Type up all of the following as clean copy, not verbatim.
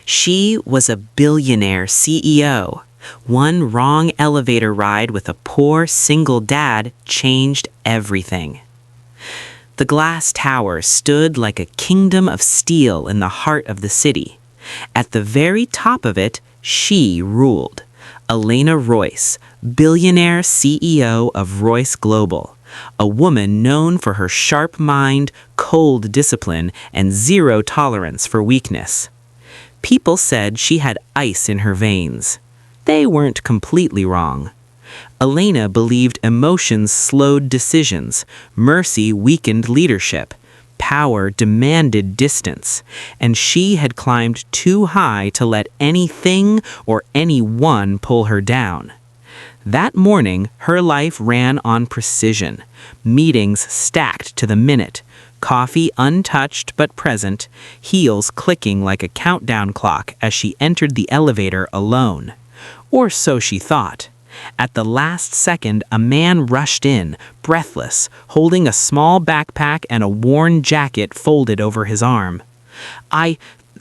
She was a billionaire CEO. One wrong elevator ride with a poor single dad changed everything. The glass tower stood like a kingdom of steel in the heart of the city. At the very top of it, she ruled. Elena Royce, billionaire CEO of Royce Global, a woman known for her sharp mind, cold discipline, and zero tolerance for weakness. People said she had ice in her veins. They weren't completely wrong. Elena believed emotions slowed decisions, mercy weakened leadership, power demanded distance, and she had climbed too high to let anything or anyone pull her down. That morning, her life ran on precision, meetings stacked to the minute, coffee untouched but present, heels clicking like a countdown clock as she entered the elevator alone. Or so she thought. At the last second, a man rushed in, breathless, holding a small backpack and a worn jacket folded over his arm.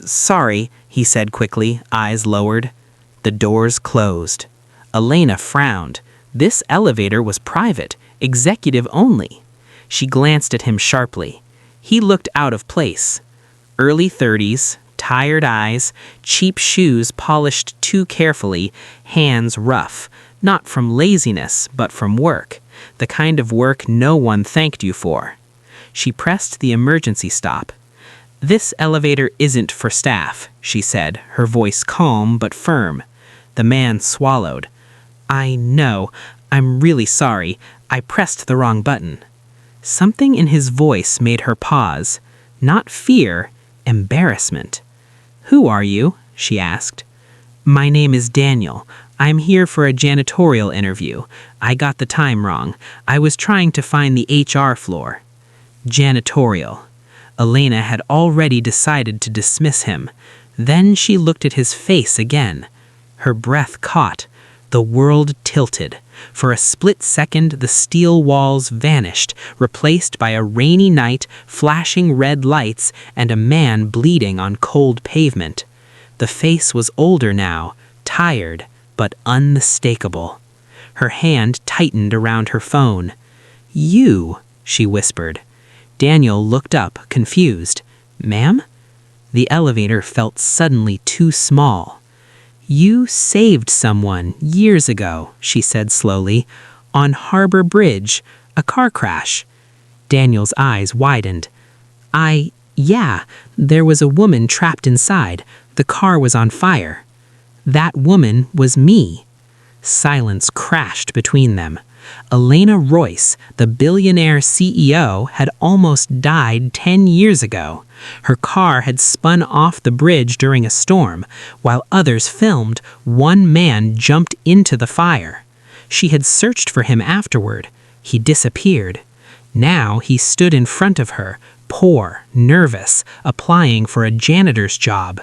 Sorry, he said quickly, eyes lowered. The doors closed. Elena frowned. This elevator was private, executive only. She glanced at him sharply. He looked out of place. Early 30s, tired eyes, cheap shoes polished too carefully, hands rough. Not from laziness, but from work, the kind of work no one thanked you for. She pressed the emergency stop. "This elevator isn't for staff," she said, her voice calm but firm. The man swallowed. "I know. I'm really sorry. I pressed the wrong button." Something in his voice made her pause. Not fear, embarrassment. "Who are you?" she asked. "My name is Daniel. I'm here for a janitorial interview. I got the time wrong. I was trying to find the HR floor." Janitorial. Elena had already decided to dismiss him. Then she looked at his face again. Her breath caught. The world tilted. For a split second, the steel walls vanished, replaced by a rainy night, flashing red lights, and a man bleeding on cold pavement. The face was older now, tired, but unmistakable. Her hand tightened around her phone. "You," she whispered. Daniel looked up, confused. "Ma'am?" The elevator felt suddenly too small. "You saved someone years ago," she said slowly, "on Harbor Bridge, a car crash." Daniel's eyes widened. Yeah, there was a woman trapped inside. The car was on fire. That woman was me." Silence crashed between them. Elena Royce, the billionaire CEO, had almost died 10 years ago. Her car had spun off the bridge during a storm. While others filmed, one man jumped into the fire. She had searched for him afterward. He disappeared. Now he stood in front of her, poor, nervous, applying for a janitor's job.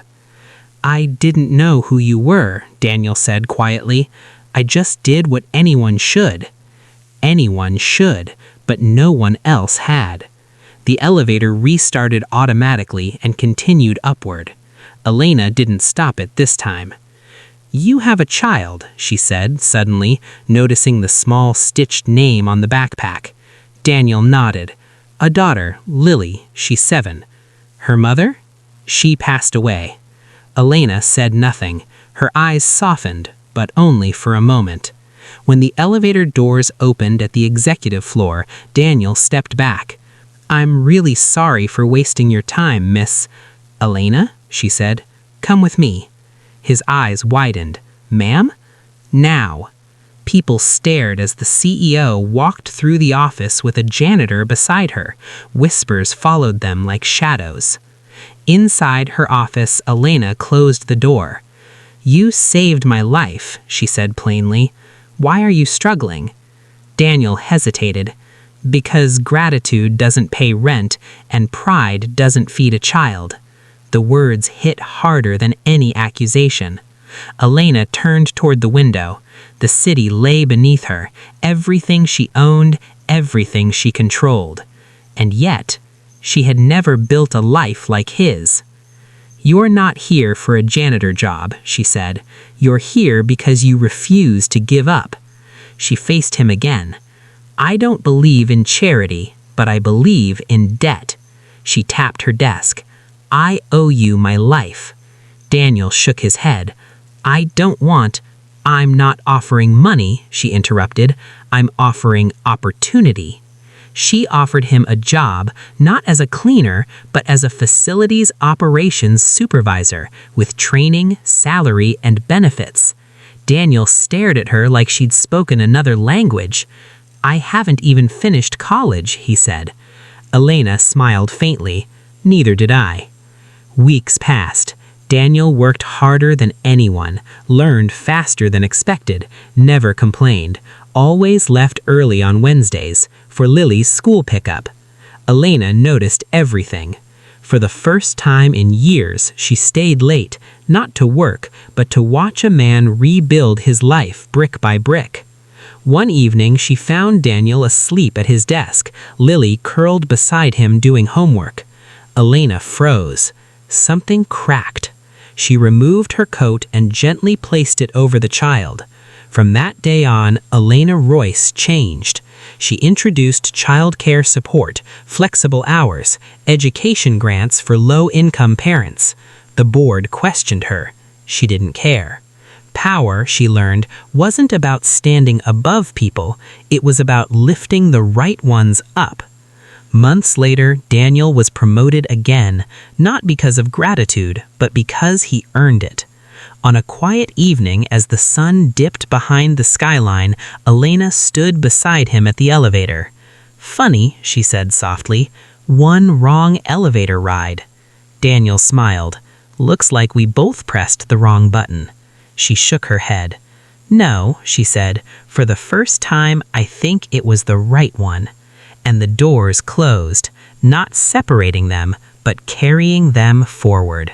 "I didn't know who you were," Daniel said quietly. "I just did what anyone should." Anyone should, but no one else had. The elevator restarted automatically and continued upward. Elena didn't stop it this time. "You have a child," she said, suddenly, noticing the small stitched name on the backpack. Daniel nodded. "A daughter, Lily. She's 7. Her mother? She passed away." Elena said nothing. Her eyes softened, but only for a moment. When the elevator doors opened at the executive floor, Daniel stepped back. "I'm really sorry for wasting your time, Miss..." "Elena?" she said. "Come with me." His eyes widened. "Ma'am?" "Now." People stared as the CEO walked through the office with a janitor beside her. Whispers followed them like shadows. Inside her office, Elena closed the door. "You saved my life," she said plainly. "Why are you struggling?" Daniel hesitated. "Because gratitude doesn't pay rent, and pride doesn't feed a child." The words hit harder than any accusation. Elena turned toward the window. The city lay beneath her, everything she owned, everything she controlled. And yet, she had never built a life like his. "You're not here for a janitor job," she said. "You're here because you refuse to give up." She faced him again. "I don't believe in charity, but I believe in debt." She tapped her desk. "I owe you my life." Daniel shook his head. "I don't want—" "I'm not offering money," she interrupted. "I'm offering opportunity." She offered him a job, not as a cleaner, but as a facilities operations supervisor, with training, salary, and benefits. Daniel stared at her like she'd spoken another language. "I haven't even finished college," he said. Elena smiled faintly. "Neither did I." Weeks passed. Daniel worked harder than anyone, learned faster than expected, never complained, always left early on Wednesdays for Lily's school pickup. Elena noticed everything. For the first time in years, she stayed late, not to work, but to watch a man rebuild his life brick by brick. One evening, she found Daniel asleep at his desk, Lily curled beside him doing homework. Elena froze. Something cracked. She removed her coat and gently placed it over the child. From that day on, Elena Royce changed. She introduced childcare support, flexible hours, education grants for low-income parents. The board questioned her. She didn't care. Power, she learned, wasn't about standing above people. It was about lifting the right ones up. Months later, Daniel was promoted again, not because of gratitude, but because he earned it. On a quiet evening, as the sun dipped behind the skyline, Elena stood beside him at the elevator. "Funny," she said softly, "one wrong elevator ride." Daniel smiled. "Looks like we both pressed the wrong button." She shook her head. "No," she said, "for the first time, I think it was the right one." And the doors closed, not separating them, but carrying them forward.